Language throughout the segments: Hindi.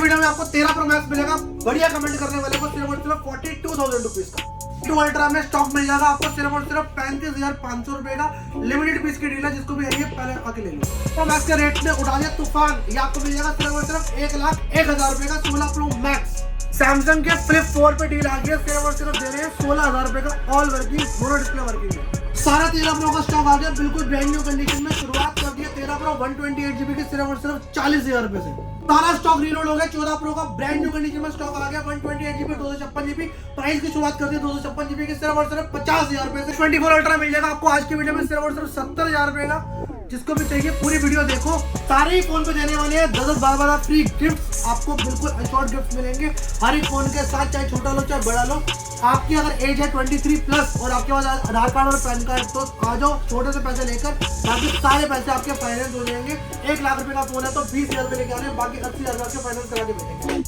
वीडियो में आपको 13 प्रो मैक्स मिलेगा। बढ़िया कमेंट करने वाले को सिर्फ और सिर्फ 42,000 रुपीज का। टू अल्ट्रा में स्टॉक मिल जाएगा आपको सिर्फ और सिर्फ 35,500 रुपए का। लिमिटेड पीस की डील है, जिसको भी है पहले आके ले लो। प्रो मैक्स के रेट ने उठा दिया तूफान। ये आपको मिल जाएगा सिर्फ और सिर्फ 1,01,000 रुपए का 16 प्रो मैक्स। सैमसंग के फ्लिप 4 पे डील आ गई है, सिर्फ और सिर्फ दे रहे हैं 16,000 रुपए का। ऑल वर्किंग, दोनों डिस्प्ले वर्किंग है। सारा 13 प्रो का स्टॉक आ गया बिल्कुल ब्रांड न्यू कंडीशन में। शुरुआत कर दी है 13 प्रो 128GB की सिर्फ और सिर्फ 40,000 रुपए से। सारा स्टॉक रीलोड हो गया। 14 प्रो का ब्रांड न्यू कंडीशन में स्टॉक आ गया 128GB 256GB। प्राइस की शुरुआत कर दी 256GB की सिर्फ और सिर्फ 50,000 रुपए से। 24 अल्ट्रा मिल जाएगा आपको आज की वीडियो में सिर्फ और सिर्फ 70,000 रुपए का। जिसको भी चाहिए पूरी वीडियो देखो। सारे ही फोन पे देने वाले हैं 10-12 फ्री गिफ्ट। आपको बिल्कुल अशोर्ड गिफ्ट मिलेंगे हर एक फोन के साथ, चाहे छोटा लो चाहे बड़ा लो। आपकी अगर एज है 23+ और आपके पास आधार कार्ड और पैन कार्ड, तो आ जाओ छोटे से पैसे लेकर। बाकी सारे पैसे आपके फाइनेंस हो जाएंगे। 1 लाख रुपए का फोन है तो 20,000 रुपए लेके आने, बाकी 80,000 के फाइनेंस करा के भेजेंगे।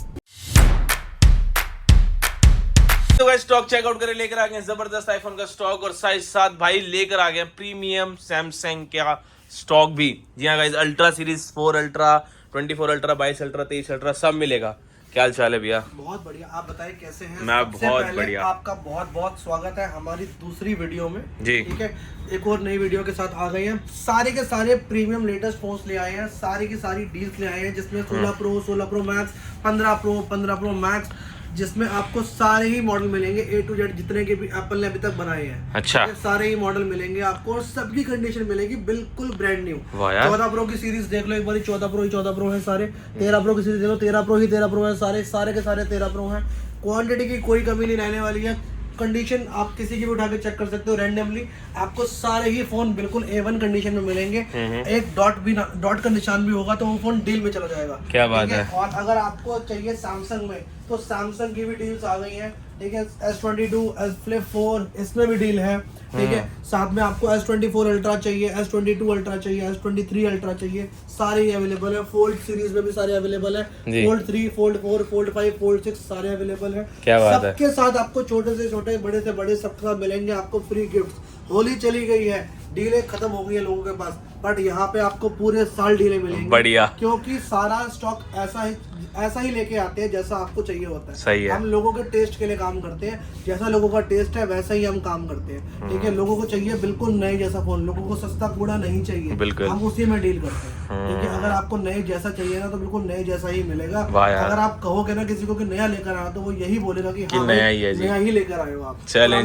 तो गाइस स्टॉक चेकआउट करके लेकर आ गए जबरदस्त आईफोन का स्टॉक और साथ साथ भाई लेकर आ गए प्रीमियम सैमसंग का स्टॉक भी। जी हाँ guys, ultra series 4 ultra 24 ultra 22 ultra 23 ultra सब मिलेगा। क्या हाल चाल है भैया? बहुत बढ़िया, आप बताइए कैसे हैं? मैं बहुत बढ़िया। आपका बहुत बहुत स्वागत है हमारी दूसरी वीडियो में जी। ठीक है, एक और नई वीडियो के साथ आ गए हैं। सारे के सारे प्रीमियम लेटेस्ट फोन्स ले आए हैं, सारी की सारी डील्स ले आए हैं, जिसमें 16 pro 16 pro max 15 pro max, जिसमें आपको सारे ही मॉडल मिलेंगे A to Z, जितने के भी एप्पल ने अभी तक बनाए हैं। अच्छा, सारे ही मॉडल मिलेंगे आपको और सबकी कंडीशन मिलेगी बिल्कुल ब्रांड न्यू। 14 प्रो की सीरीज देख लो एक बार, 14 प्रो है सारे। 13 प्रो की सीरीज देख लो, 13 प्रो है सारे के सारे 13 प्रो हैं। क्वांटिटी की कोई कमी नहीं रहने वाली है। कंडीशन आप किसी की भी उठा के चेक कर सकते हो रैंडमली। आपको सारे ही फोन बिल्कुल A1 कंडीशन में मिलेंगे। एक डॉट का निशान भी होगा तो वो फोन डील में चला जाएगा। क्या बात है। और अगर आपको चाहिए सैमसंग में तो सैमसंग की भी डील्स आ गई हैं। ठीक है, S22 फ्लिप 4 इसमें भी डील है। ठीक है, साथ में आपको S24 अल्ट्रा चाहिए, S22 अल्ट्रा चाहिए, S23 अल्ट्रा चाहिए, सारे ही अवेलेबल है। फोल्ड सीरीज में भी सारे अवेलेबल है। फोल्ड 3 फोल्ड 4 फोल्ड 5 फोल्ड 6 सारे अवेलेबल है। सबके साथ आपको छोटे से छोटे बड़े से बड़े सबके साथ मिलेंगे आपको फ्री गिफ्ट। होली चली गई है, डीलें खत्म हो गई है लोगों के पास, बट यहाँ पे आपको पूरे साल डीलें मिलेंगी। बढ़िया, क्योंकि सारा स्टॉक ऐसा ही लेके आते हैं जैसा आपको चाहिए होता है। सही है। हम लोगों के टेस्ट के लिए काम करते हैं, जैसा लोगों का टेस्ट है वैसा ही हम काम करते हैं। ठीक है, लोगों को चाहिए बिल्कुल नए जैसा फोन, लोगों को सस्ता कूड़ा नहीं चाहिए, बिल्कुल हम उसी में डील करते हैं। ठीक है, अगर आपको नए जैसा चाहिए ना तो बिल्कुल नए जैसा ही मिलेगा। अगर आप कहोगे ना किसी को कि नया लेकर आया तो वो यही बोलेगा कि हाँ नया ही लेकर आए हो। आप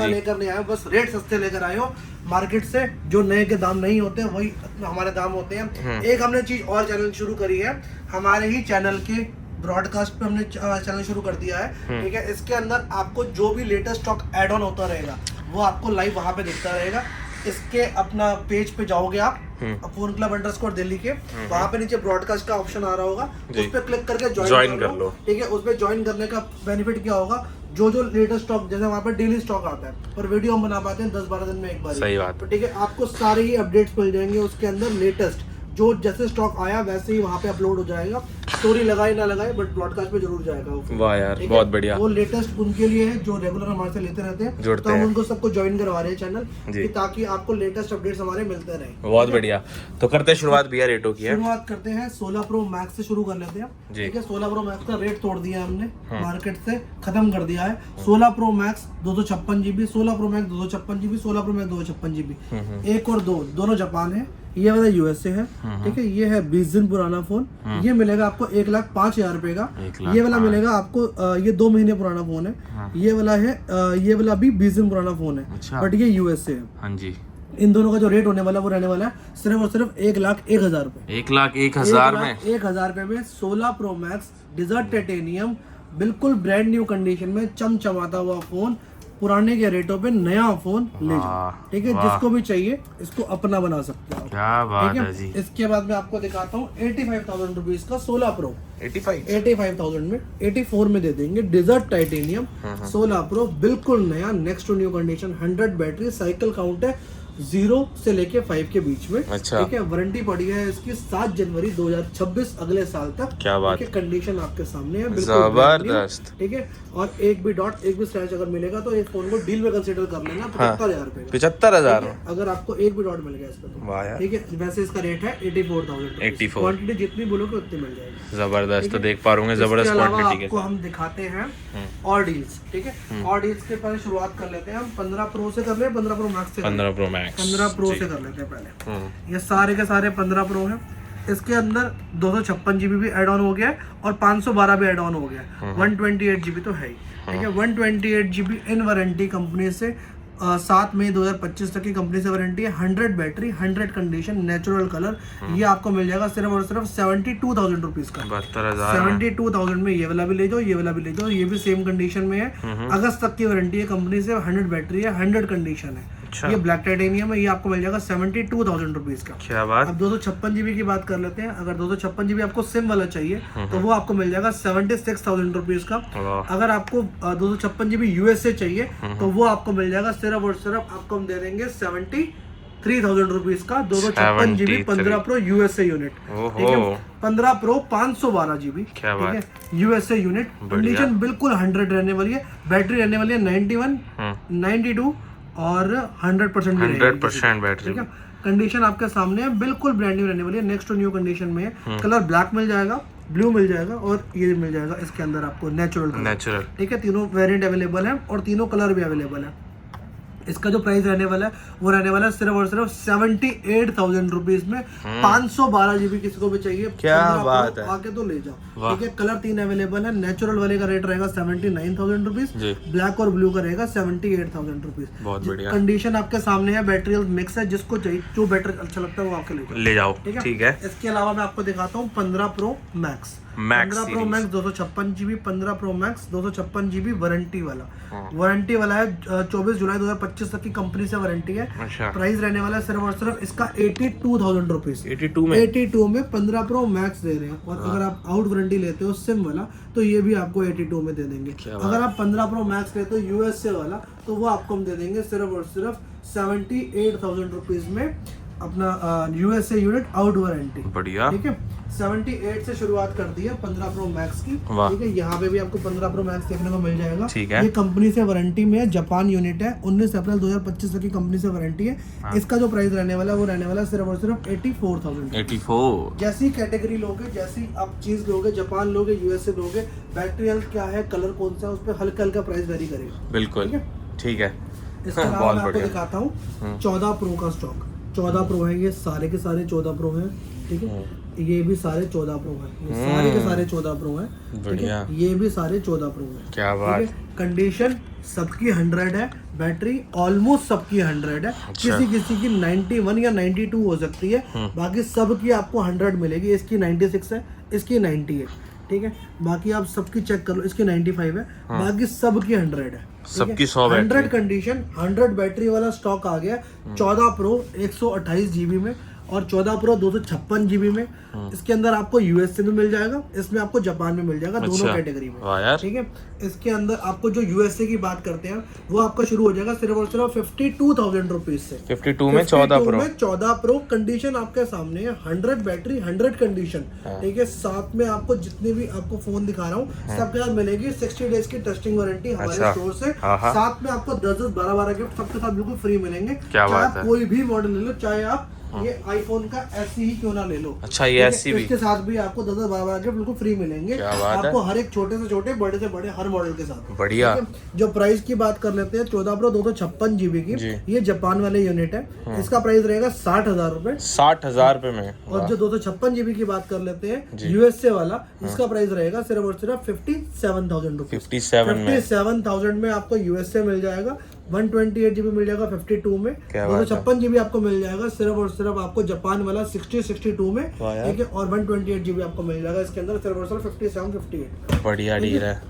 लेकर नहीं आए हो, बस रेट सस्ते लेकर आए हो मार्केट से। जो नए के दाम नहीं होते वही हमारे दाम होते हैं। एक हमने चीज और चैनल शुरू करी है, हमारे ही चैनल के ब्रॉडकास्ट पे हमने चैनल शुरू कर दिया है। ठीक है, इसके अंदर आपको जो भी लेटेस्ट स्टॉक ऐड ऑन होता रहेगा वो आपको लाइव वहां पे दिखता रहेगा। इसके अपना पेज पे जाओगे आप फोन क्लब _ दिल्ली के, वहां पे नीचे ब्रॉडकास्ट का ऑप्शन आ रहा होगा, उस पर क्लिक करके ज्वाइन कर लो। ठीक है, उस पर ज्वाइन करने का बेनिफिट क्या होगा, जो लेटेस्ट स्टॉक जैसे वहाँ पर डेली स्टॉक आता है और वीडियो हम बना पाते हैं 10-12 दिन में एक बार। सही बात। तो ठीक है, आपको सारे ही अपडेट्स मिल जाएंगे उसके अंदर। लेटेस्ट जो जैसे स्टॉक आया वैसे ही वहाँ पे अपलोड हो जाएगा। स्टोरी लगाए ना लगाए बट ब्रॉडकास्ट पे जरूर जाएगा। वाह यार, बहुत बढ़िया। वो लेटेस्ट उनके लिए है जो रेगुलर हमारे से लेते रहते हैं, तो हम उनको सबको ज्वाइन करवा रहे हैं चैनल कि ताकि आपको लेटेस्ट अपडेट्स हमारे मिलते रहे। बहुत बढ़िया। तो करते हैं शुरुआत भैया रेटों की। शुरुआत करते हैं 16 प्रो मैक्स से शुरू कर लेते हैं। ठीक है, 16 प्रो मैक्स का रेट तोड़ दिया हमने, मार्केट से खत्म कर दिया है। 16 pro max 256GB, 16 pro max 256GB, 16 pro max 256GB। 1 और 2 दोनों जापान है, ये वाला USA है। ठीक है, ये है 20 दिन पुराना फोन, ये मिलेगा आपको 1,05,000 रुपए का। ये वाला मिलेगा आपको ये 2 महीने पुराना फोन है। ये वाला है ये वाला भी 20 दिन पुराना फोन है, बट ये USA है। हाँ जी। इन दोनों का जो रेट होने वाला वो रहने वाला है सिर्फ और सिर्फ 1,01,000 रुपए। 1,01,000 में 1,000 रुपए में 16 प्रो मैक्स डिजर्ट टाइटेनियम बिल्कुल ब्रांड न्यू कंडीशन में चमचमाता हुआ फोन, पुराने के रेटों पे नया फोन ले जाओ। ठीक है, जिसको भी चाहिए इसको अपना बना सकते हो। क्या बात है जी। इसके बाद मैं आपको दिखाता हूँ 85,000 रुपीज का 16 प्रो। 85,000 में 84 में दे देंगे डिजर्ट टाइटेनियम 16 प्रो बिल्कुल नया, next to new condition, 100 battery, cycle count है 0 से लेके 5 के बीच में। अच्छा। ठीक है, वारंटी पड़ी है इसकी 7 जनवरी 2026 अगले साल तक। क्या बात है, कंडीशन आपके सामने है, जबरदस्त। ठीक है, और एक भी डॉट एक भी स्क्रैच अगर मिलेगा तो इस फोन को डील में कंसीडर कर लेना 75,000 रुपए का। 75,000 अगर आपको एक भी डॉट मिल गया इस पे तो। वाह यार। ठीक है, वैसे इसका रेट है 84,000। 84। क्वांटिटी जितनी बोलोगे उतनी मिल जाएगी। जबरदस्त। तो देख पा रहे होंगे जबरदस्त इसके अलावा क्वांटिटी के आपको हम दिखाते हैं और डील्स। ठीक है, और डील्स के पहले शुरुआत कर लेते हैं हम 15 प्रो से कर ले, 15 प्रो मैक्स से 15 प्रो मैक्स 15 प्रो से कर लेते हैं पहले। ये सारे के सारे 15 प्रो हैं। इसके अंदर 256 GB भी एड ऑन हो गया है और 512 भी एड ऑन हो गया है। 128 GB तो है ही। ठीक है, 128 GB इन वारंटी कंपनी से 7 मई 2025 तक की कंपनी से वारंटी है। 100 बैटरी, 100 कंडीशन, नेचुरल कलर। ये आपको मिल जाएगा सिर्फ और सिर्फ 72,000 रुपीज का। 72,000 में ये वाला भी ले जाओ, ये वाला भी ले जाओ। ये भी सेम कंडीशन में है। अगस्त तक की वारंटी है कंपनी से। 100 बैटरी है, 100 कंडीशन है। अच्छा। ये ब्लैक टाइटेनियम है। ये आपको मिल जाएगा 72,000 रुपीज का। क्या बात। अब 256 GB की बात कर लेते हैं। अगर 256 GB आपको सिम वाला चाहिए तो वो आपको मिल जाएगा 76,000 रुपीज का। अगर आपको 256 GB USA चाहिए तो वो आपको मिल जाएगा सिर्फ और सिर्फ आपको हम दे देंगे 73,000 रुपीज का। 256 GB 15 प्रो USA यूनिट। ठीक है, 15 प्रो 512 GB। ठीक है, USA यूनिट। कंडीशन बिल्कुल 100 रहने वाली है। बैटरी रहने वाली है 91, 92 और 100% 100% बैटरी। ठीक है, कंडीशन आपके सामने है, बिल्कुल ब्रांड न्यू रहने वाली है। नेक्स्ट टू न्यू कंडीशन में है। कलर ब्लैक मिल जाएगा, ब्लू मिल जाएगा और ये मिल जाएगा इसके अंदर आपको नेचुरल। ठीक है, तीनों वेरिएंट अवेलेबल है और तीनों कलर भी अवेलेबल है। इसका जो प्राइस रहने वाला है वो रहने वाला है सिर्फ और सिर्फ 78,000 रुपीज में। 512 GB किसी को भी चाहिए, क्या बात है, आके तो ले जाओ। ठीक है, कलर 3 अवेलेबल है। नेचुरल वाले का रेट रहेगा 79,000 रुपीज, ब्लैक और ब्लू का रहेगा 78,000 रुपीज। बहुत बढ़िया। कंडीशन आपके सामने है, बैटरी मिक्स है। जिसको चाहिए जो बैटरी अच्छा लगता है वो आके ले जाओ। ठीक है। इसके अलावा मैं आपको दिखाता हूँ 15 pro max. 15 pro max 256 GB, 15 pro max 256 GB warranty वाला है। 24 जुलाई 2025 तक की कंपनी से वारंटी है। अच्छा। प्राइस रहने वाला है सिर्फ और सिर्फ इसका 82,000 रुपीज। 82 में 15 प्रो मैक्स दे रहे हैं। और अगर आप आउट वारंटी लेते हो सिम वाला तो ये भी आपको 82 में दे देंगे। अगर आप 15 प्रो मैक्स लेते हो USA वाला तो वो आपको हम दे देंगे सिर्फ और सिर्फ 78,000 रुपीज में अपना USA यूनिट आउट वारंटी। बढ़िया। ठीक है, 78 से शुरुआत कर दी है 15 प्रो मैक्स की। ठीक है, यहाँ पे भी आपको 15 प्रो मैक्स देखने को मिल जाएगा। ठीक है। ये कंपनी से वारंटी में है, जापान यूनिट है। 19 अप्रैल 2025 तक की कंपनी से वारंटी है। इसका जो प्राइस रहने वाला है वो रहने वाला है सिर्फ और सिर्फ 84,000। 84। जैसी कैटेगरी लोगे, जैसी आप चीज लोगे, जापान लोगे, USA लोगे, बैटरी हेल्थ क्या है, कलर कौन सा है, उस पर हल्का हल्का प्राइस वेरी करेगा। बिल्कुल। ठीक है। इसके अलावा मैं आपको दिखाता हूँ 14 प्रो का स्टॉक। 14 प्रो है, ये सारे के सारे 14 प्रो हैं। ठीक है, ये भी सारे 14 प्रो हैं। ये सारे के सारे 14 प्रो हैं। ठीक है, ये भी सारे 14 प्रो हैं। क्या बात। कंडीशन सबकी 100 है, बैटरी ऑलमोस्ट सबकी 100 है। अच्छा। किसी की 91 या 92 हो सकती है, बाकी सबकी आपको 100 मिलेगी। इसकी 96 है, इसकी 90 है। ठीक है, बाकी आप सबकी चेक कर लो, इसकी 95 है, बाकी सबकी 100 है। सबकी 100 100 कंडीशन, 100 बैटरी वाला स्टॉक आ गया। 14 प्रो 128 GB में और 14 प्रो 256 GB में। इसके अंदर आपको USA में मिल जाएगा, इसमें आपको जापान में मिल जाएगा। दोनों कैटेगरी में। ठीक है, इसके अंदर आपको जो USA की बात करते हैं वो आपका शुरू हो जाएगा सिर्फ और सिर्फ 52,000 रुपीज से। 52 में 14 प्रो कंडीशन आपके सामने है। 100 बैटरी, 100 कंडीशन। ठीक है, साथ में आपको जितने भी आपको फोन दिखा रहा हूँ सबके साथ मिलेगी 60 डेज की टेस्टिंग वारंटी हमारे स्टोर से। साथ में आपको 10-10, 12-12 गिफ्ट सबके साथ बिल्कुल फ्री मिलेंगे। चाहे आप कोई भी मॉडल ले लो, चाहे आप ये आईफोन का ऐसी ही क्यों ना ले लो। अच्छा, ये ऐसी भी इसके साथ भी आपको 10-10, 12-12 गिफ्ट बिल्कुल फ्री मिलेंगे। आपको हर एक छोटे से छोटे, बड़े से बड़े हर मॉडल के साथ। बढ़िया। जो प्राइस की बात कर लेते हैं 14 प्रो 256 GB की, ये जापान वाले यूनिट है। इसका प्राइस रहेगा 60,000 रुपए। 60,000 रुपए में। और जो 256 GB की बात कर लेते हैं USA वाला, इसका प्राइस रहेगा सिर्फ और सिर्फ 57,000 रुपए। 57,000 में आपको USA मिल जाएगा। 128 GB मिल जाएगा 52 में। 256 GB आपको मिल जाएगा सिर्फ और सिर्फ आपको जापान वाला 60-62 में। ठीक है, और 128 GB आपको मिल जाएगा इसके अंदर सिर्फ और सिर्फ 57-58। बढ़िया डील है।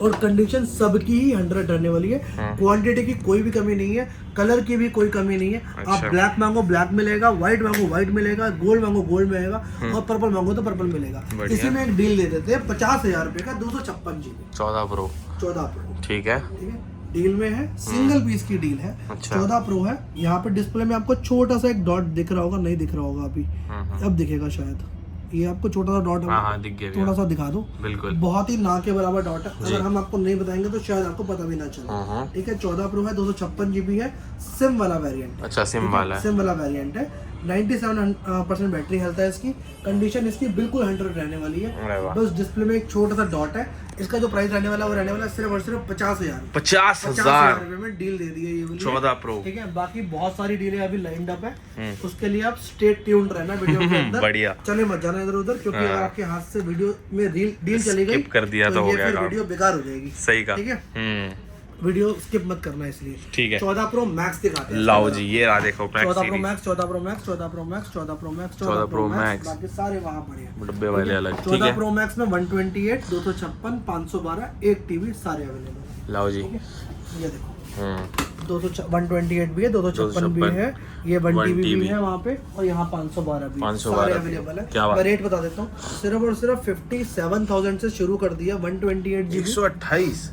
और कंडीशन सबकी ही 100 रहने वाली है। क्वांटिटी की कोई भी कमी नहीं है, कलर की भी कोई कमी नहीं है। आप ब्लैक मांगो ब्लैक मिलेगा, व्हाइट मांगो व्हाइट मिलेगा, गोल्ड मांगो गोल्ड मिलेगा और पर्पल मांगो तो पर्पल मिलेगा। इसी में एक डील दे देते हैं 50,000 रुपए का 256 GB 14 प्रो। 14 प्रो। ठीक है। ठीक है, डील में है, सिंगल पीस की डील है। अच्छा। 14 प्रो है। यहाँ पे डिस्प्ले में आपको छोटा सा एक डॉट दिख रहा होगा, नहीं दिख रहा होगा अभी, अब दिखेगा शायद। ये आपको छोटा सा डॉट, हाँ दिख गया, थोड़ा सा दिखा दो, बिल्कुल बहुत ही ना के बराबर डॉट है। अगर हम आपको नहीं बताएंगे तो शायद आपको पता भी ना चले। ठीक है, 14 प्रो है, 256 GB है, सिम वाला वेरिएंट है। अच्छा, सिम वाला है, सिम वाला वेरिएंट है। 97% बैटरी हेल्थ है इसकी। कंडीशन इसकी बिल्कुल 100 रहने वाली है। बस डिस्प्ले में एक छोटा सा डॉट है। इसका जो प्राइस रहने वाला है वो रहने वाला है सिर्फ और सिर्फ 50,000। 50,000 रुपए में डील दे दी है ये वाली। 14 प्रो। ठीक है, बाकी बहुत सारी डीलें अभी लाइंड अप है, उसके लिए आप स्टे ट्यून्ड रहना वीडियो के अंदर। बढ़िया, चले मत जाना इधर उधर, क्योंकि अगर आपके हाथ से वीडियो में डील चली गई कर दिया तो हो गया काम, वीडियो बेकार हो जाएगी। सही का। ठीक है, वीडियो स्किप मत करना इसलिए। ठीक है, 14 प्रो मैक्स दिखाते हैं। लाओ जी, ये रहा देखो 14 pro max, 14 pro max, 14 pro max, 14 pro max, 14 pro max, बाकी सारे वहां पड़े हैं डब्बे वाले अलग। ठीक 14 है, प्रो मैक्स में 128, 256, 512, 1 TB सारे अवेलेबल। लाओ जी, ये देखो 128 भी है, 256 भी है, ये 1 TB भी है वहाँ पे, और यहाँ 512 भी है, सारे अवेलेबल है। मैं रेट बता देता हूँ, सिर्फ और सिर्फ 57,000 से शुरू कर दिया। 128 GB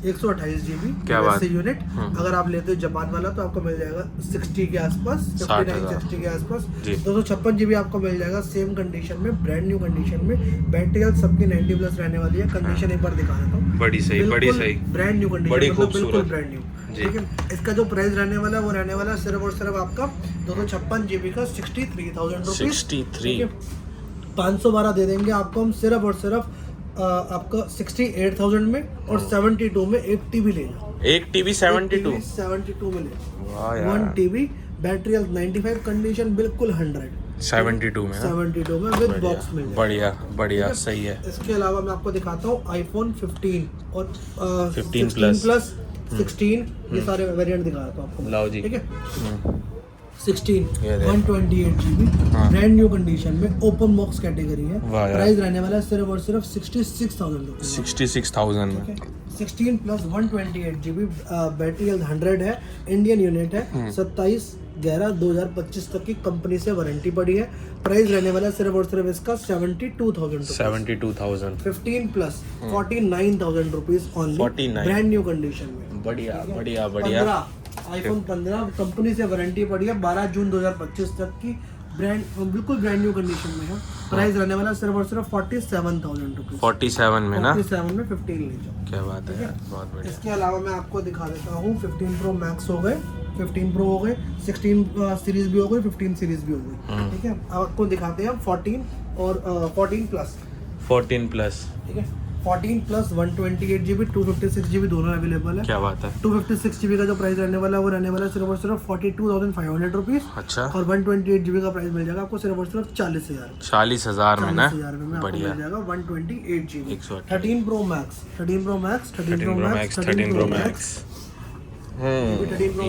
128 GB क्या बात यूनिट। अगर आप लेते हो जापान वाला तो आपको मिल जाएगा 60 के आसपास, 59-60 के आसपास। 256 GB आपको मिल जाएगा सेम कंडीशन में, ब्रांड न्यू कंडीशन में। बैटरी हेल्थ सबकी 90+ रहने वाली है। कंडीशन एक बार दिखा देता हूँ, बड़ी सही, बड़ी सही, ब्रांड न्यू कंडीशन, बड़ी बिल्कुल खूबसूरत। Brand new. ठीक है, इसका जो प्राइस रहने वाला है वो रहने वाला है सिर्फ और सिर्फ आपका 256 GB का 63,000 रुपीज। 63, 512 दे देंगे आपको हम सिर्फ और सिर्फ आपका 68,000 में, और 72 में 1 TB लेगा। 1 TB 72 में लेगा। 1 TB बैटरी हेल्थ 95, कंडीशन बिल्कुल 100। 72 में, 72 में विद बॉक्स में। बढ़िया बढ़िया, सही है। इसके अलावा मैं आपको दिखाता हूँ आईफोन 15 और 15 प्लस 16, ये सारे वेरिएंट दिखा रहा हूँ आपको। लाओ जी, ठीक है, 16 128 GB ब्रांड न्यू कंडीशन में, ओपन बॉक्स कैटेगरी है। प्राइस रहने वाला है सिर्फ और सिर्फ 66,000 रुपीज। 66,000 में 16 प्लस 128 GB बैटरी हेल्थ 100 है, इंडियन यूनिट है। 27/11/2025 तक की कंपनी से वारंटी पड़ी है। प्राइस रहने वाला है सिर्फ और सिर्फ इसका 72,000। 72,000। 15 plus 49,000 rupees only, brand new condition में। बढ़िया बढ़िया बढ़िया। आईफोन 15 कंपनी से वारंटी पड़ी है 12 जून 2025 तक की, ब्रांड बिल्कुल ब्रांड न्यू कंडीशन में है। प्राइस रहने वाला सिर्फ और सिर्फ 47,000 रुपीज। 47 में ना, 47 में 15 ले जाओ। क्या बात है यार, बहुत बढ़िया। इसके अलावा मैं आपको दिखा देता हूँ 15 प्रो मैक्स हो गए, 15 प्रो हो गए, 16 सीरीज भी हो गई, 15 सीरीज भी हो गई। ठीक है, अब आपको दिखाते हैं 14 और 14 प्लस। 14 प्लस, ठीक है, 14 प्लस 128 GB 256 GB दोनों अवेलेबल है। क्या बात है। 256 GB का जो प्राइस रहने वाला है वो रहने वाला है सिर्फ और सिर्फ 42,500 रुपीज। अच्छा, और 128 GB का प्राइस मिल जाएगा आपको सिर्फ और सिर्फ 40,000। 40,000 में ना, 40,000 में आपको बढ़िया। मिल जाएगा 128 GB। 128। 13 pro max, 13 pro max, 13 pro max, 13 pro max,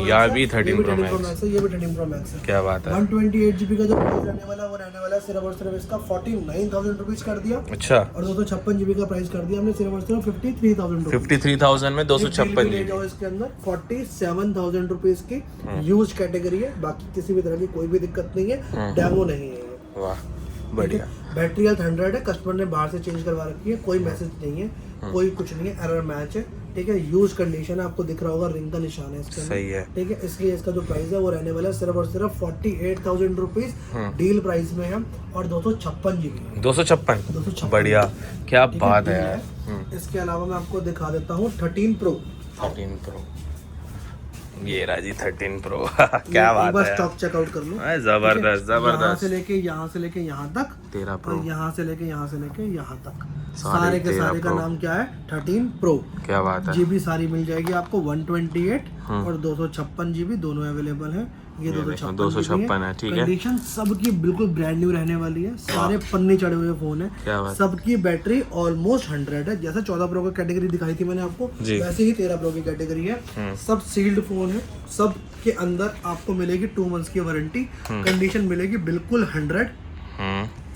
यार भी 13 प्रो मैक्स, ये भी 13 प्रो मैक्स है। क्या बात है। 128 GB का जो प्राइस रहने वाला है वो रहने वाला है सिर्फ और सिर्फ इसका 49,000 रुपीज कर दिया। अच्छा, और 256 GB का प्राइस कर दिया हमने सिर्फ और सिर्फ 53,000 रुपीज। 53,000 में 256 ले जाओ इसके अंदर 47,000 रुपीज की यूज कैटेगरी है। बाकी किसी भी तरह की कोई भी दिक्कत नहीं है, डेमो नहीं है ये। वाह, बढ़िया। बैटरी हेल्थ 100 है, कस्टमर ने बाहर से चेंज करवा रखी है, कोई मैसेज नहीं है, कोई कुछ नहीं है, एरर मैच है। ठीक है, यूज कंडीशन है, आपको दिख रहा होगा रिंग का निशान है इसके अंदर। सही है। ठीक है, इसलिए इसका जो प्राइस है वो रहने वाला है सिर्फ और सिर्फ 48,000 रुपीज डील प्राइस में है। और 256 GB 256, बढ़िया, क्या बात है यार। इसके अलावा मैं आपको दिखा देता हूँ 13 प्रो। 13 प्रो, ये रहा जी 13 प्रो। क्या बात है, स्टॉक चेकआउट कर लो। जबरदस्त यहाँ जबरदस्त। से लेके यहाँ तक 13 प्रो, और यहाँ से लेके यहाँ तक सारे के सारे का नाम क्या है, 13 प्रो। क्या बात है। GB सारी मिल जाएगी आपको 128 और 256 GB दोनों अवेलेबल है। ये 256 है, ठीक है। कंडीशन सबकी बिल्कुल ब्रांड न्यू रहने वाली है, सारे पन्नी चढ़े हुए फोन है। क्या बात। सबकी बैटरी ऑलमोस्ट 100 है। जैसे 14 प्रो की कैटेगरी दिखाई थी मैंने आपको, वैसे ही 13 प्रो की कैटेगरी है। सब सील्ड फोन है, सब के अंदर आपको मिलेगी 2 मंथ्स की वारंटी। कंडीशन मिलेगी बिल्कुल 100।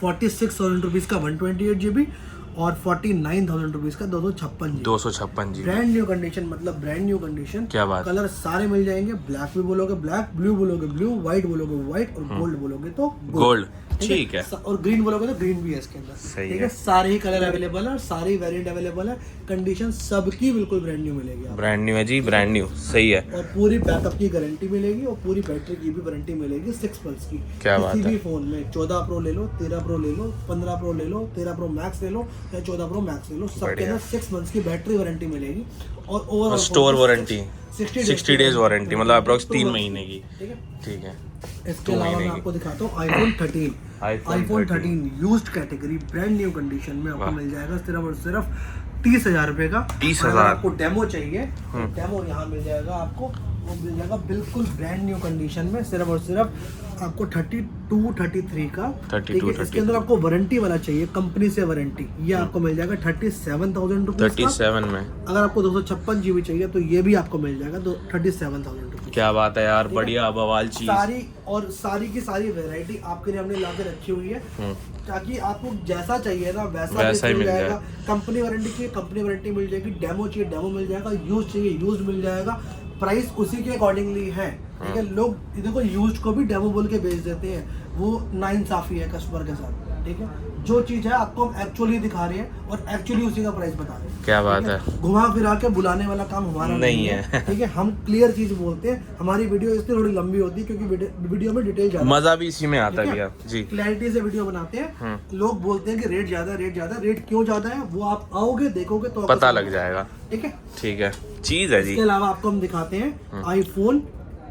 46,000 रुपीज का 128 GB और 49,000 रुपीज का 256 जी, ब्रांड न्यू कंडीशन, मतलब ब्रांड न्यू कंडीशन। क्या बात। कलर सारे मिल जाएंगे, ब्लैक भी बोलोगे ब्लैक, ब्लू बोलोगे ब्लू, व्हाइट बोलोगे व्हाइट, और गोल्ड बोलोगे तो गोल्ड। ठीक है। और ग्रीन बोलोगे तो ग्रीन भी है इसके अंदर, सही ठीक है। है। सारे ही कलर अवेलेबल है और सारे ही वेरिएंट अवेलेबल है। कंडीशन सबकी बिल्कुल ब्रांड न्यू मिलेगी आपको। ब्रांड न्यू है जी, ब्रांड न्यू, सही है। और पूरी बैकअप की गारंटी मिलेगी और पूरी बैटरी की भी वारंटी मिलेगी 6 मंथ्स की। क्या बात किसी है। भी फोन में 14 प्रो ले लो, 13 प्रो ले लो, 15 प्रो ले लो, 13 प्रो मैक्स ले लो या 14 प्रो मैक्स ले लो, सबके बढ़िया। अंदर 6 मंथ्स की बैटरी वारंटी मिलेगी। और overall store warranty 60 days warranty, मतलब अप्रोक्स 3 2 महीने की। ठीक है। ठीक है। इसके 2 अलावा महीने मैं की। आपको दिखाता हूँ iPhone 13। IPhone 13 used category brand new condition में आपको वाह। मिल जाएगा सिर्फ और सिर्फ 30,000 रुपए का। 30,000। अगर आपको डेमो चाहिए तो डेमो यहाँ मिल जाएगा आपको, वो मिल जाएगा बिल्कुल ब्रांड न्यू कंडीशन में सिर्फ और सिर्फ आपको 32, 33 का। 32, ठीक है। इसके अंदर आपको वारंटी वाला चाहिए, कंपनी से वारंटी, ये आपको मिल जाएगा 37,000 रुपीज का। 37 में। अगर आपको 256 GB चाहिए तो ये भी आपको मिल जाएगा 37,000 रुपीज। क्या बात है यार, बढ़िया बवाल चीज। सारी की सारी वैरायटी आपके लिए हमने लाके रखी हुई है ताकि आपको जैसा चाहिए ना वैसा ही मिल मिल जाए। जाएगा। कंपनी वारंटी चाहिए कंपनी वारंटी मिल जाएगी, डेमो चाहिए डेमो मिल जाएगा, यूज चाहिए यूज मिल जाएगा। प्राइस उसी के अकॉर्डिंगली है, ठीक है। लोग देखो यूज को भी डेमो बोल के बेच देते हैं, वो नाइंसाफी है कस्टमर के साथ, ठीक है। जो चीज है आपको हम एक्चुअली दिखा रहे हैं और एक्चुअली उसी का प्राइस बता रहे हैं। क्या बात ठीक है। घुमा फिरा के बुलाने वाला काम हमारा नहीं है। ठीक है। हम क्लियर चीज बोलते हैं। हमारी वीडियो इसलिए थोड़ी लंबी होती है क्योंकि वीडियो में डिटेल ज्यादा, मजा भी इसी में आता ठीक है है? भैया जी। क्लैरिटी से वीडियो बनाते हैं। लोग बोलते हैं कि रेट ज्यादा रेट क्यों ज्यादा है, वो आप आओगे देखोगे तो आपको पता समझ लग जाएगा। ठीक है। ठीक है, चीज है जी। इसके अलावा आपको हम दिखाते हैं iPhone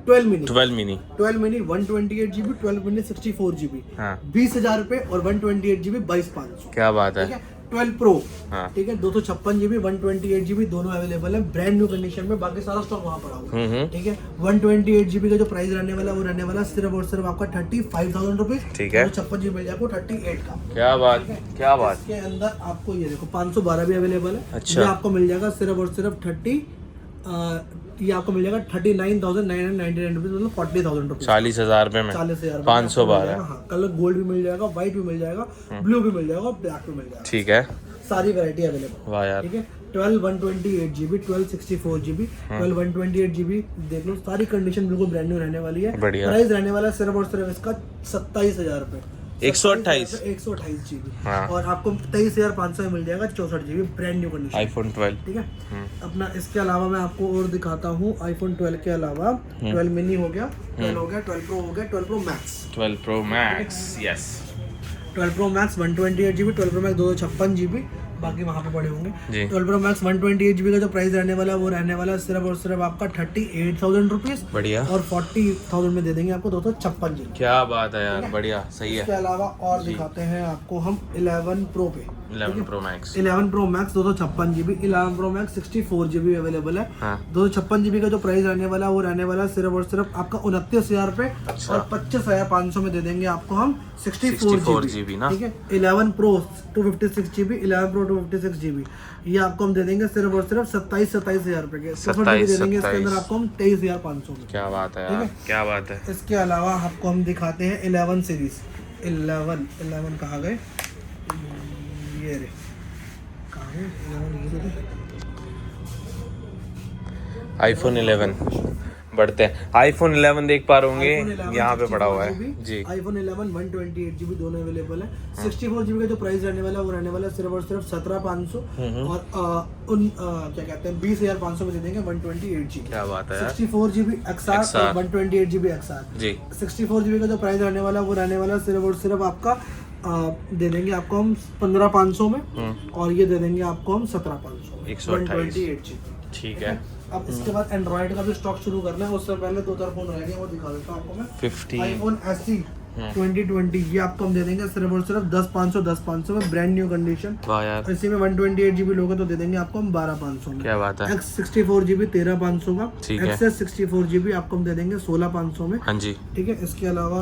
12 mini 12 mini. 12 mini 128 GB, 12 mini 64 GB, हाँ। 20,000 रुपए और 128 GB 22,500। क्या बात ठीक है। है। 12 प्रो, हाँ। ठीक है, 256 GB 128 GB दोनों अवेलेबल है ब्रांड न्यू कंडीशन में। बाकी सारा स्टॉक वहाँ पड़ा हुआ है, ठीक है। 128 GB का जो प्राइस रहने वाला है वो रहने वाला है सिर्फ और सिर्फ आपका 35,000 रुपीज। ठीक है। 256 GB मिल जाएगा 38 का। क्या बात, क्या बात। इसके अंदर आपको ये देखो 512 भी अवेलेबल है। अच्छा। ये आपको मिल जाएगा सिर्फ और सिर्फ ये आपको मिल जाएगा 39,999 रुपीज, मतलब 40,000 रुपीज। 40,000 रुपए में 40,000 512। हाँ, कलर गोल्ड भी मिल जाएगा, व्हाइट भी मिल जाएगा, ब्लू भी मिल जाएगा और ब्लैक भी मिल जाएगा। ठीक है। सारी वैरायटी अवेलेबल, वाह यार। ठीक है। 12 128 GB, 12 64 GB, 12 128 GB देख लो, सारी कंडीशन बिल्कुल ब्रांड न्यू रहने वाली है। बढ़िया। प्राइस रहने वाला है सिर्फ और सिर्फ इसका 27,000 रुपए। 128 128 GB, हाँ। और आपको 23,500 में मिल जाएगा 64 GB brand new condition. IPhone 12। ठीक है। अपना इसके अलावा मैं आपको और दिखाता हूँ आईफोन 12 के अलावा 12 मिनी हो गया, 12 हो गया, 12 प्रो हो गया, 12 pro max. 12 pro max, yes. 12 pro max 128 GB, 12 pro max 256 GB, बाकी वहाँ पे पड़े होंगे। जी। 12 प्रो मैक्स 128 GB का जो प्राइस रहने वाला है वो रहने वाला है सिर्फ और सिर्फ आपका 38,000 रुपीज, बढ़िया। और 40,000 में दे देंगे आपको 256 GB। क्या बात है यार, बढ़िया, सही इसके है। अलावा और दिखाते हैं आपको हम 11 प्रो पे। 11 pro max. 11 pro max 256 GB, 11 pro max 64 GB available है। हाँ। 256 GB का जो प्राइस रहने वाला है वो रहने वाला है सिर्फ और सिर्फ आपका 29,000 रुपए, अच्छा। और 25,500 में दे देंगे आपको हम 64 64 GB ना? ठीक है। 11 प्रो 256 GB, 11 प्रो 256 GB, ये आपको हम दे देंगे सिर्फ और सिर्फ 27,000 रुपए के। 27,000 दे देंगे इसके अंदर आपको हम 23,500 में। क्या बात है ठीक यार, है। क्या बात है। इसके अलावा आपको हम दिखाते हैं 11 सीरीज। 11 कहाँ गए, ये रे कहाँ गए 11, ये रे। आईफोन 11 बढ़ते हैं। आईफोन 11 देख पा रहे होंगे, iPhone 11 यहाँ पे पड़ा हुआ 64 है GB, जी। iPhone 11 128 GB दोनों अवेलेबल है। 64 GB का जो प्राइस रहने वाला है वो रहने वाला है सिर्फ और सिर्फ 17,500, और क्या कहते हैं 20,500 में दे देंगे 128 GB। क्या बात है यार। 64 GB XR XR, और 128 GB XR। जी। 64 GB का जो प्राइस रहने वाला है वो रहने वाला है सिर्फ और सिर्फ आपका दे देंगे आपको हम 15,500 में, और ये दे देंगे आपको हम 17,500 में 128 GB। ठीक है। अब इसके बाद एंड्रॉइड का भी स्टॉक शुरू करना है, उससे पहले 2-4 फोन रह गए वो दिखा देता हूँ आपको मैं। 50 आईफोन SE 2020 ये आपको हम दे देंगे सिर्फ और सिर्फ 10,500 में ब्रांड न्यू कंडीशन। वाह यार, इसी में 128 GB लोगे तो दे देंगे आपको हम 12,500 में। क्या बात है। X64 GB 13,500 का, ठीक है। XS 64 GB आपको हम दे देंगे 16,500 में। हाँ जी। ठीक है। इसके अलावा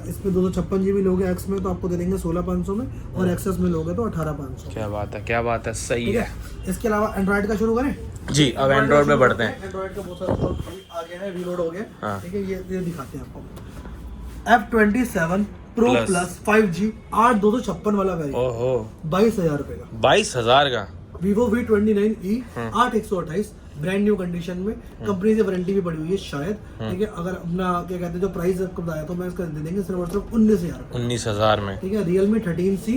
इसमें 256 GB लोगे X में तो आपको दे देंगे 16,500 में, और XS में लोगे तो 18,500। क्या बात है, क्या बात है, सही ठीक है है। इसके अलावा एंड्रॉइड का शुरू करें जी। अब एंड्रॉइड में बढ़ते हैं। एंड्रॉइड का बहुत सारा स्टॉक आ गया है, रीलोड हो गया। हाँ। ठीक है। ये दिखाते हैं आपको F27 Pro Plus Plus 5G 8,256 वाला वेरिएंट, ओहो, 22,000 रुपए का। 22,000 का। Vivo V29e 8/128 brand new condition में, कंपनी से वारंटी भी पड़ी हुई है शायद, ठीक है। अगर अपना क्या कहते हैं जो प्राइस आपको बताया तो मैं इसका दे देंगे सिर्फ और सिर्फ 19,000 में, ठीक है। Realme 13C,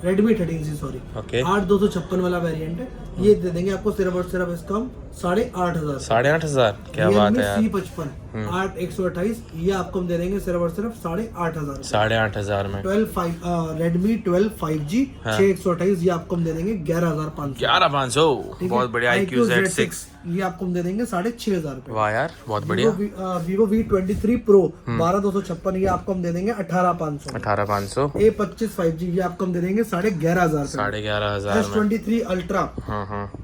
Redmi 13C sorry, 8256 वाला वेरिएंट है, ये दे देंगे आपको सिर्फ और सिर्फ इसका हम 8,500। 8,500 क्या बात है यार। C55 8/128 ये आपको हम दे देंगे सिर्फ और सिर्फ 8,500। 8,500 में। Redmi 12 5G 6/128 ये आपको हम दे देंगे 11,500। 11,500 बहुत बढ़िया। iQOO Z6 ये आपको हम दे देंगे 6,500। वाह यार बहुत बढ़िया। Vivo V23 Pro 12,256 ये आपको हम दे देंगे 18,500। 18,500। A25 5G ये आपको हम दे देंगे 11,500। 11,500 S23 Ultra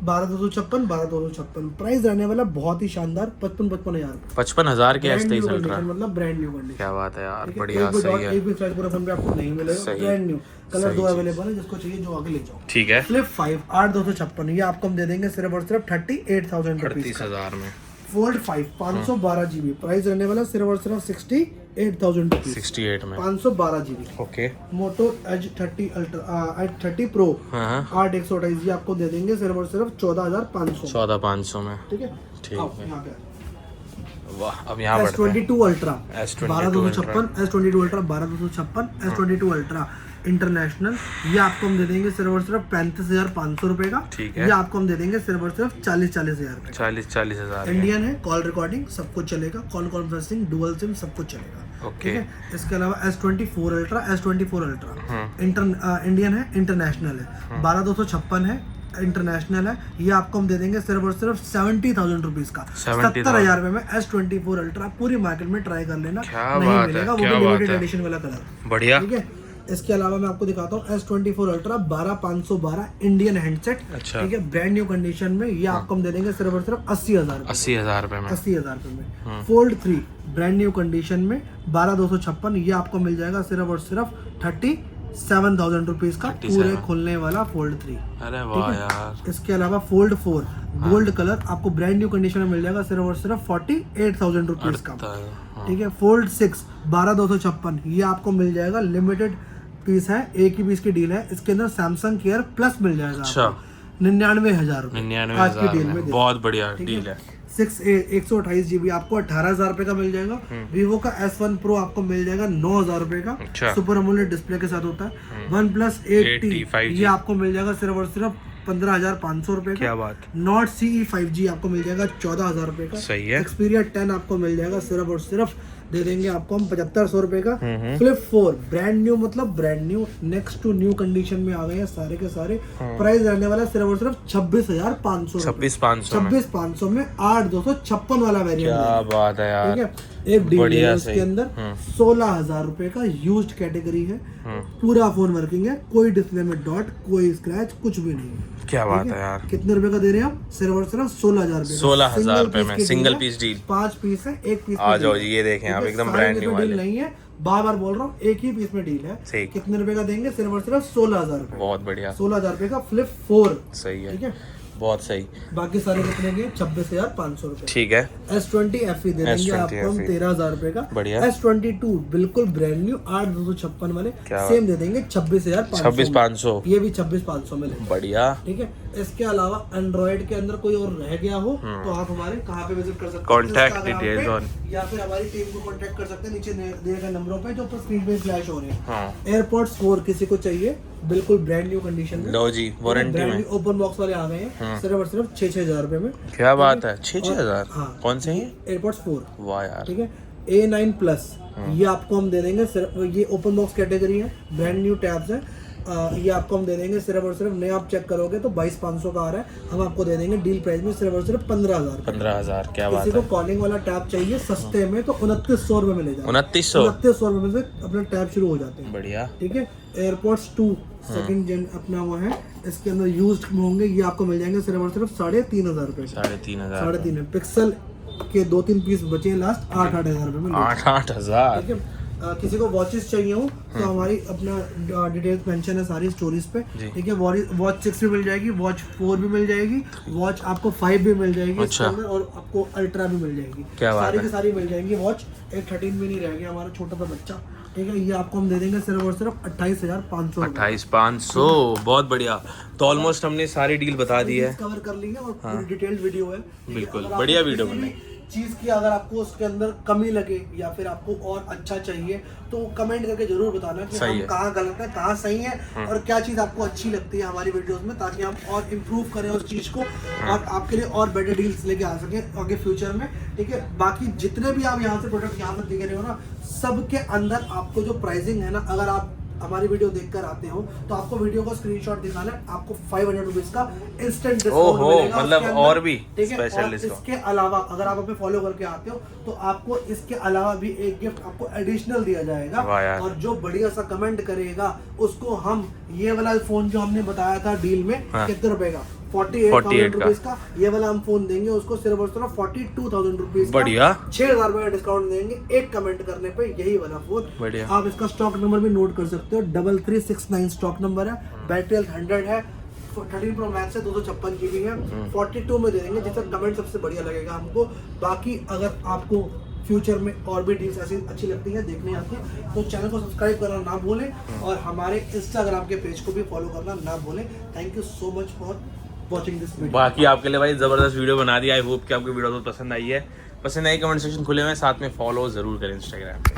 12,256 12,256 प्राइस रहने वाला बहुत ही शानदार 55,000। 55,000 के S23 Ultra मतलब ब्रांड न्यू कंडीशन। क्या बात है यार, बढ़िया सही है। एक भी साइज पूरा फोन पे आपको नहीं मिलेगा, ब्रांड न्यू कलर 2 अवेलेबल है, जिसको चाहिए जो आगे ले जाओ। ठीक है। Flip 5 8,256 ये आपको हम दे देंगे सिर्फ और सिर्फ 38,000 रुपीज। 38,000 में। Fold 5 512 GB प्राइस रहने वाला सिर्फ और सिर्फ 68,000 रुपीज। 68 में 512 GB। Okay. Moto Edge 30 Ultra 30 Pro 8/128 ये आपको दे देंगे सिर्फ और सिर्फ 14,500। 14,500 में, ठीक है। ठीक है। यहाँ पे वाह, अब यहाँ बढ़ते हैं। S22 Ultra 12,256 S22 Ultra 12,256 S22 Ultra international ये आपको हम दे देंगे सिर्फ और सिर्फ 35,500 रुपए का। ठीक है। ये आपको हम दे देंगे सिर्फ और सिर्फ 40,000 40,000 इंडियन है, कॉल रिकॉर्डिंग सब कुछ चलेगा, कॉल कॉन्फ्रेंसिंग डुअल सिम सब कुछ चलेगा। ओके। ठीक है। इसके अलावा S24 Ultra S24 Ultra Indian है, इंटरनेशनल है, 12,256 है, इंटरनेशनल है, ये आपको हम दे देंगे सिर्फ और सिर्फ 70,000 रुपीज का। 70,000 रुपए में S24 Ultra पूरी मार्केट में ट्राई कर लेना, नहीं मिलेगा, वो भी लिमिटेड एडिशन वाला कलर। बढ़िया। ठीक है। इसके अलावा मैं आपको दिखाता हूँ S24 Ultra 12,512 इंडियन हैंडसेट। अच्छा। ठीक है, ब्रांड न्यू कंडीशन में ये आपको हम दे देंगे सिर्फ और सिर्फ 80,000 80,000 रुपए में। 80,000 रुपए में। Fold 3 ब्रांड न्यू कंडीशन में 12,256 ये आपको मिल जाएगा सिर्फ और सिर्फ 37,000 रुपीज का पूरे खुलने वाला Fold 3। अरे वाह यार। इसके अलावा Fold 4 गोल्ड कलर आपको ब्रांड न्यू कंडीशन में मिल जाएगा सिर्फ और सिर्फ 48,000 रुपीज का। ठीक है। Fold 6 12,256 ये आपको मिल जाएगा, लिमिटेड पीस है, एक ही पीस की डील है, इसके अंदर सैमसंग केयर प्लस मिल जाएगा। अच्छा। 99,000 रुपए आज की डील में। बहुत बढ़िया डील है। 128 GB आपको 18,000 रुपए का मिल जाएगा। Vivo का S1 Pro आपको मिल जाएगा 9,000 रुपए का। अच्छा। सुपर एमोलेड डिस्प्ले के साथ होता है। OnePlus 8T ये आपको मिल जाएगा सिर्फ और सिर्फ 15,500 रुपए का। क्या बात। Note CE 5G आपको मिल जाएगा 14,000 रुपए का। सही है। Xperia 10 आपको मिल जाएगा सिर्फ और सिर्फ दे देंगे आपको हम 7,500 रुपए का। Flip 4 ब्रांड न्यू मतलब brand new next to new condition में आ गए हैं सारे के सारे। प्राइस रहने वाला सिर्फ और सिर्फ 26,500। 26,500 में 8,256 वाला वेरिएंट। क्या बात है यार। ठीक है। एक डील है उसके अंदर 16,000 रुपए का यूज्ड कैटेगरी है। पूरा फोन वर्किंग है, कोई डिस्प्ले में डॉट, कोई स्क्रैच, कुछ भी नहीं है। क्या बात है यार। कितने रुपए का दे रहे हैं हम? सिर्फ और सिर्फ 16,000 रुपए। 16,000 रुपए में सिंगल पीस डील। 5 पीस है, एक पीस आ जाओ जी, ये देखें आप एकदम ब्रांड न्यू वाले। नहीं है, बार बार बोल रहा हूँ, एक ही पीस में डील है। कितने रुपए का देंगे? सिर्फ और सिर्फ 16,000 रुपए। बहुत बढ़िया। 16,000 रुपए का Flip 4 सही है। ठीक है। बहुत सही। बाकी सारे कितने के? 26,500 रुपए। ठीक है। S20 FE दे देंगे आपको हम 13,000 रुपए का। बढ़िया। S22 बिल्कुल ब्रांड न्यू 8,256 वाले सेम दे देंगे 26,500। 26,500 ये भी 26,500 में लेंगे। बढ़िया। ठीक है। इसके अलावा एंड्रॉइड के अंदर कोई और रह गया हो तो आप हमारे कहाँ पे विजिट कर सकते हैं? कॉन्टैक्ट डिटेल्स ऑन, या फिर हमारी टीम को कांटेक्ट कर सकते हैं नीचे दिए गए नंबरों पे जो ऊपर स्क्रीन पे फ्लैश हो रहे हैं। एयरपोर्ट्स 4 किसी को चाहिए बिल्कुल ब्रांड न्यू कंडीशन में, लो जी, वारंटी में ओपन बॉक्स वाले आ गए हैं सिर्फ और सिर्फ 6,000 रुपए में। क्या बात है। 6,000। हाँ। कौन से हैं? एयरपोर्ट्स 4। वाह यार। ठीक है। A9 प्लस ये आपको हम दे देंगे सिर्फ, ये ओपन बॉक्स कैटेगरी है, ब्रांड न्यू टैब्स है। ये आपको हम दे देंगे सिर्फ और सिर्फ, नए आप चेक करोगे तो 22,500 का आ रहा है, हम आपको दे देंगे डील प्राइस में सिर्फ और सिर्फ 15,000। 15,000। क्या बात है। किसी को कॉलिंग वाला टैब चाहिए सस्ते में तो 2900 रुपए मिलेगा। 2900 रुपए में से अपना टैब शुरू हो जाते हैं। बढ़िया। ठीक है। एयरपोर्ट्स 2 सेकंड जेन अपना वो है, इसके अंदर यूज्ड में होंगे, ये आपको मिल जाएंगे सिर्फ और सिर्फ 3,500 रुपए। 3,500। पिक्सल के 2-3 पीस बचे हैं लास्ट 8,000 रुपए में। 8,000। ठीक है। किसी को वॉचेस चाहिए हो तो हमारी अपना डिटेल्स मेंशन है सारी स्टोरीज पे। ठीक है। वॉच 6 भी मिल जाएगी, वॉच 4 भी मिल जाएगी, वॉच आपको 5 भी मिल जाएगी। अच्छा। और आपको अल्ट्रा भी मिल जाएगी। क्या बात सारी है। की सारी मिल जाएंगी वॉच। एक 13 भी नहीं रह गया हमारा छोटा सा बच्चा, ठीक है, ये आपको हम दे देंगे सिर्फ और सिर्फ 28,500। 28,500, बहुत बढ़िया। तो ऑलमोस्ट हमने सारी डील बता दी है, कवर कर ली है और पूरी डिटेल्ड वीडियो है। बिल्कुल बढ़िया वीडियो बनी। चीज की अगर आपको उसके अंदर कमी लगे या फिर आपको और अच्छा चाहिए तो कमेंट करके जरूर बताना कि हम कहाँ गलत है, कहाँ सही है और क्या चीज आपको अच्छी लगती है हमारी वीडियोस में, ताकि हम और इम्प्रूव करें उस चीज को और आपके लिए और बेटर डील्स लेके आ सके आगे फ्यूचर में। ठीक है, बाकी जितने भी आप यहाँ से प्रोडक्ट यहाँ पर देख रहे हो ना, सबके अंदर आपको जो प्राइसिंग है ना, अगर आप हमारी वीडियो देखकर आते हो तो आपको वीडियो का स्क्रीनशॉट दिखाना है, आपको 500 रुपीज का इंस्टेंट डिस्काउंट मिलेगा। मतलब और भी ठीक है, स्पेशल और डिस्काउंट। इसके अलावा अगर आप हमें फॉलो करके आते हो तो आपको इसके अलावा भी एक गिफ्ट आपको एडिशनल दिया जाएगा। और जो बढ़िया सा कमेंट करेगा उसको हम ये वाला फोन जो हमने बताया था डील में कितने रुपए का, 48,000 रुपीज का, ये वाला हम फोन देंगे उसको सिर्फ और सिर्फ 42,000 रुपीज। बढ़िया, 6,000 रुपए का डिस्काउंट देंगे एक कमेंट करने पे, यही वाला फोन। बढ़िया। आप इसका स्टॉक नंबर भी नोट कर सकते हो, 3369 स्टॉक नंबर है, बैटरी हेल्थ 100 है, 13 प्रो मैक्स है, 256 GB है, 42 में दे देंगे, जिसका कमेंट सबसे बढ़िया लगेगा हमको। बाकी अगर आपको फ्यूचर में और भी डील्स ऐसी अच्छी लगती है देखने आती है तो चैनल को सब्सक्राइब करना ना भूलें और हमारे इंस्टाग्राम के पेज को भी फॉलो करना ना भूलें। Thank you so much for watching this video. बाकी आपके लिए भाई जबरदस्त वीडियो बना दी। आई होप कि आपको वीडियो बहुत पसंद आई है। पसंद आई कमेंट सेक्शन खुले हुए हैं, साथ में फॉलो जरूर करें इंस्टाग्राम पे।